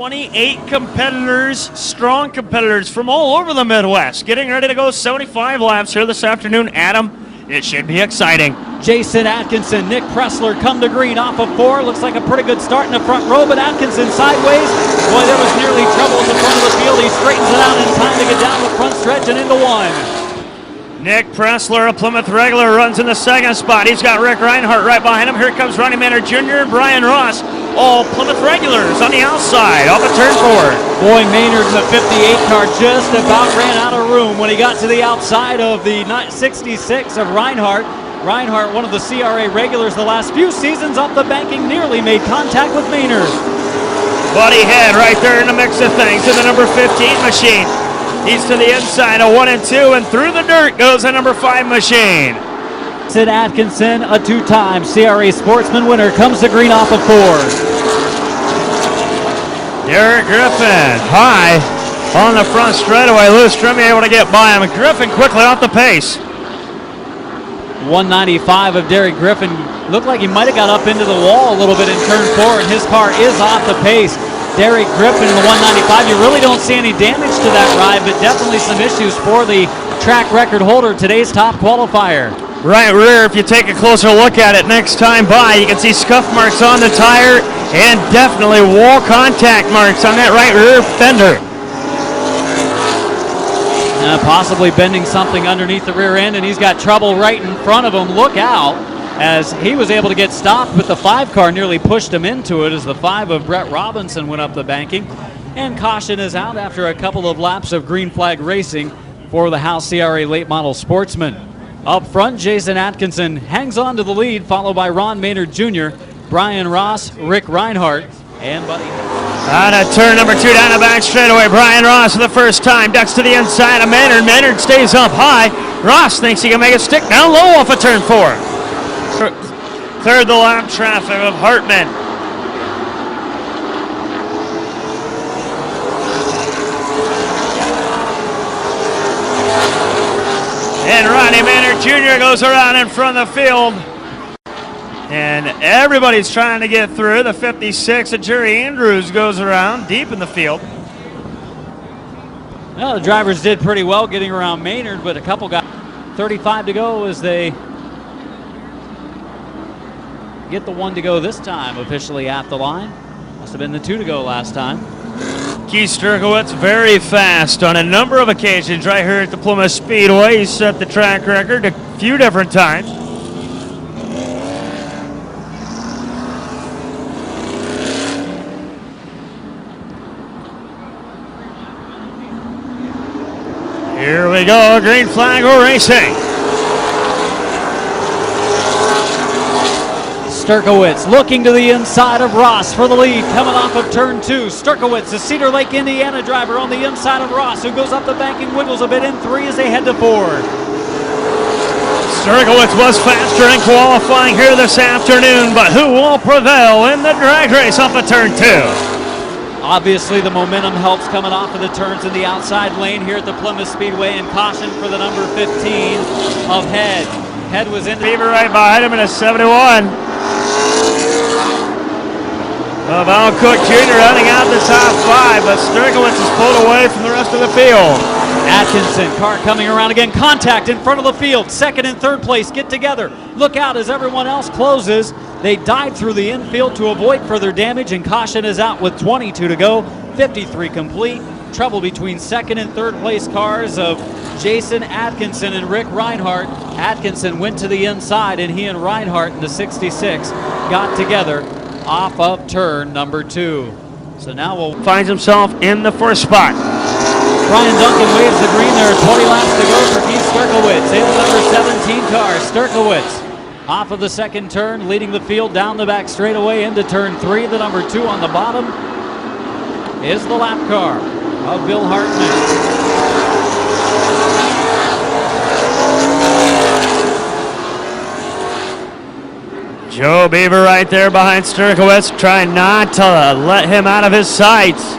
28 competitors, strong competitors from all over the Midwest, getting ready to go 75 laps here this afternoon. Adam, it should be exciting. Jason Atkinson, Nick Pressler come to green off of 4. Looks like a pretty good start in the front row, but Atkinson sideways. Boy, there was nearly trouble at the front of the field. He straightens it out in time to get down the front stretch and into 1. Nick Pressler, a Plymouth regular, runs in the second spot. He's got Rick Reinhardt right behind him. Here comes Ronnie Maynard Jr. and Brian Ross, all Plymouth regulars on the outside, off of turn 4. Boy, Maynard in the 58 car just about ran out of room when he got to the outside of the 66 of Reinhardt. Reinhardt, one of the CRA regulars the last few seasons, off the banking, nearly made contact with Maynard. Buddy Head right there in the mix of things in the number 15 machine. He's to the inside of 1 and 2, and through the dirt goes the number 5 machine. Sid Atkinson, a 2-time CRA Sportsman winner, comes to green off of 4. Derek Griffin high on the front straightaway. Lou Strimmy able to get by him. Griffin quickly off the pace. 195 of Derek Griffin. Looked like he might have got up into the wall a little bit in turn 4, and his car is off the pace. Derek Griffin in the 195. You really don't see any damage to that ride, but definitely some issues for the track record holder, today's top qualifier. Right rear, if you take a closer look at it next time by, you can see scuff marks on the tire and definitely wall contact marks on that right rear fender. Possibly bending something underneath the rear end, and he's got trouble right in front of him. Look out, as he was able to get stopped, but the 5 car nearly pushed him into it as the 5 of Brett Robinson went up the banking. And caution is out after a couple of laps of green flag racing for the House CRA Late Model Sportsman. Up front, Jason Atkinson hangs on to the lead, followed by Ron Maynard Jr., Brian Ross, Rick Reinhardt, and Buddy. On a turn number 2 down the back straightaway, Brian Ross for the first time ducks to the inside of Maynard. Maynard stays up high. Ross thinks he can make it stick down low off of turn 4. Cleared the lap traffic of Hartman. And Ronnie Maynard Jr. goes around in front of the field. And everybody's trying to get through. The 56 of Jerry Andrews goes around deep in the field. Well, the drivers did pretty well getting around Maynard, but a couple got 35 to go as they get the 1 to go this time officially at the line. Must have been the 2 to go last time. Keith Sturkowitz very fast on a number of occasions right here at the Plymouth Speedway. He set the track record a few different times. Here we go, green flag, we're racing. Sturkowitz looking to the inside of Ross for the lead, coming off of turn 2. Sturkowitz, the Cedar Lake, Indiana driver, on the inside of Ross, who goes up the banking, wiggles a bit in 3 as they head to 4. Sturkowitz was faster in qualifying here this afternoon, but who will prevail in the drag race off of turn 2? Obviously, the momentum helps coming off of the turns in the outside lane here at the Plymouth Speedway, and caution for the number 15 of Head. Head was in. Beaver right behind him in a 71. Well, Val Cook Jr. running out the top 5, but Sturkowitz is pulled away from the rest of the field. Atkinson, car coming around again. Contact in front of the field. Second and third place get together. Look out as everyone else closes. They dive through the infield to avoid further damage, and caution is out with 22 to go. 53 complete. Trouble between second and third place cars of Jason Atkinson and Rick Reinhardt. Atkinson went to the inside, and he and Reinhardt in the 66 got together off of turn number 2. So now finds himself in the first spot. Ryan Duncan waves the green. There are 20 laps to go for Keith Sturkowitz in the number 17 car. Sturkowitz off of the second turn, leading the field down the back straightaway into turn 3. The number 2 on the bottom is the lap car of Bill Hartman. Joe Beaver right there behind Sturkowitz, trying not to let him out of his sights.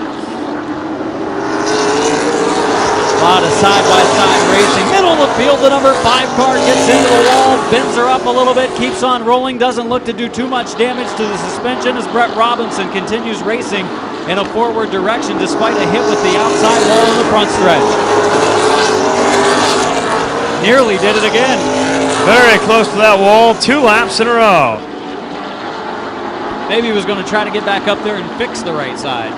A lot of side-by-side racing. Middle of the field, the number 5 car gets into the wall, bends her up a little bit, keeps on rolling, doesn't look to do too much damage to the suspension as Brett Robinson continues racing in a forward direction despite a hit with the outside wall in the front stretch. Nearly did it again. Very close to that wall, 2 laps in a row. Maybe he was going to try to get back up there and fix the right side.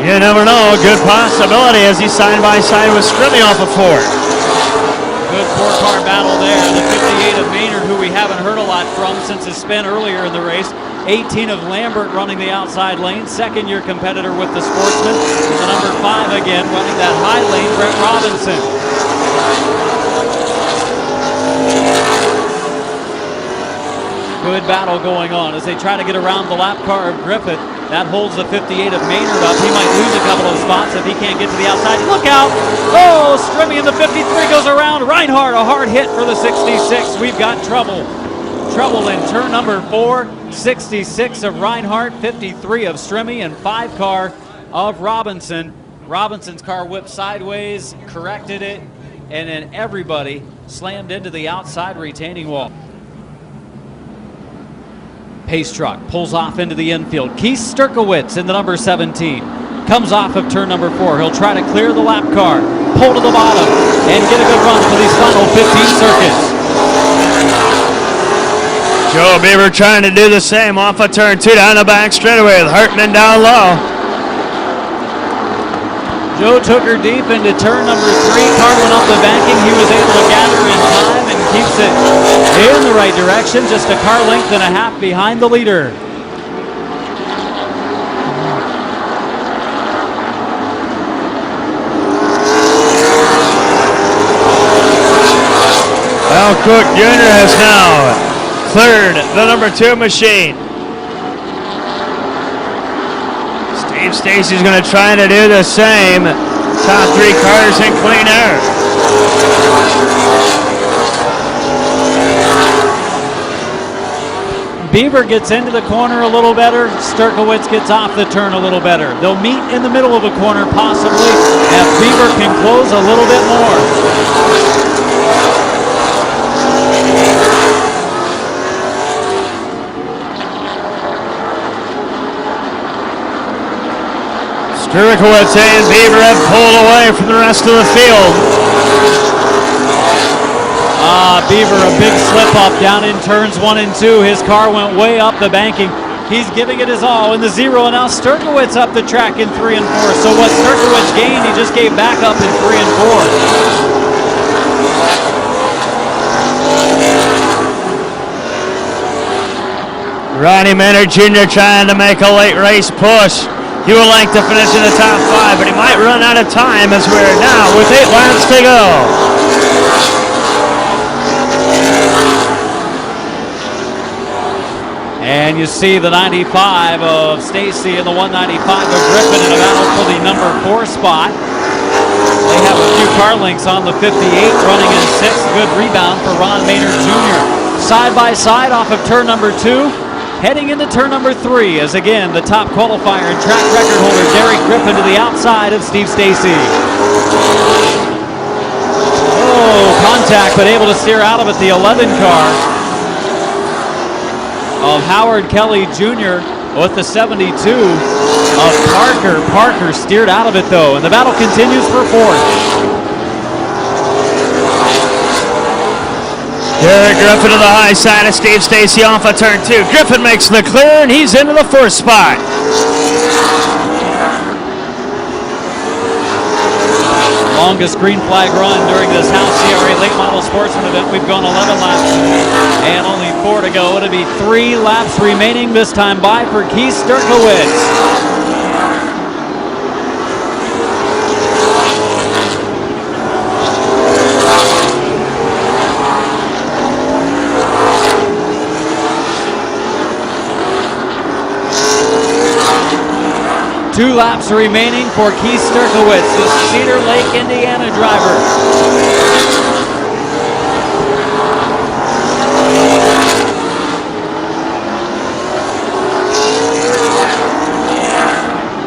You never know. Good possibility as he's side by side with Strimmy off of 4. Good 4-car battle there. The 58 of Maynard, who we haven't heard a lot from since his spin earlier in the race. 18 of Lambert running the outside lane. Second-year competitor with the Sportsman. The number 5 again running that high lane, Brett Robinson. Good battle going on as they try to get around the lap car of Griffith. That holds the 58 of Maynard up. He might lose a couple of spots if he can't get to the outside. Look out! Oh, Strimmy in the 53 goes around. Reinhardt, a hard hit for the 66. We've got trouble. Trouble in turn number 4. 66 of Reinhardt, 53 of Strimmy, and 5-car of Robinson. Robinson's car whipped sideways, corrected it, and then everybody slammed into the outside retaining wall. Pace truck pulls off into the infield. Keith Sturkowitz in the number 17 comes off of turn number 4. He'll try to clear the lap car, pull to the bottom, and get a good run for these final 15 circuits. Joe Beaver trying to do the same off of turn 2 down the back straightaway with Hartman down low. Joe took her deep into turn number 3. Car went up the banking. He was able to gather in time and keeps it in the right direction. Just a car length and a half behind the leader. Al Cook Jr. has now cleared the number 2 machine. Steve Stacy's going to try to do the same. Top 3 cars in clean air. Beaver gets into the corner a little better. Sturkowitz gets off the turn a little better. They'll meet in the middle of a corner possibly if Beaver can close a little bit more. Sturkowitz and Beaver have pulled away from the rest of the field. Beaver, a big slip up down in turns 1 and 2. His car went way up the banking. He's giving it his all in the 0, and now Sturkowitz up the track in 3 and 4. So what Sturkowitz gained, he just gave back up in 3 and 4. Ronnie Maynard Jr. trying to make a late race push. He would like to finish in the top 5, but he might run out of time as we're now with 8 laps to go. And you see the 95 of Stacy and the 195 of Griffin in a battle for the number 4 spot. They have a few car links on the 58, running in 6th. Good rebound for Ron Maynard Jr. Side by side off of turn number 2. Heading into turn number 3 as again the top qualifier and track record holder Derek Griffin to the outside of Steve Stacy. Oh, contact, but able to steer out of it. The 11 car of Howard Kelly Jr. with the 72 of Parker. Parker steered out of it though, and the battle continues for 4th. Derek Griffin to the high side of Steve Stacy off of turn 2. Griffin makes the clear, and he's into the 4th spot. Longest green flag run during this House CRA Late Model Sportsman event. We've gone 11 laps and only 4 to go. It'll be 3 laps remaining this time by for Keith Sturkowitz. Two laps remaining for Keith Sturkowitz, the Cedar Lake, Indiana driver.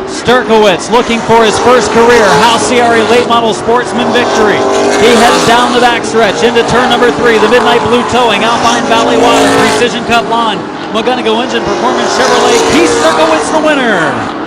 Sturkowitz looking for his first career House CRA Late Model Sportsman victory. He heads down the backstretch into turn number 3, the Midnight Blue Towing, Alpine Valley Water, Precision Cut Lawn, McGonigal Engine Performance Chevrolet. Keith Sturkowitz the winner.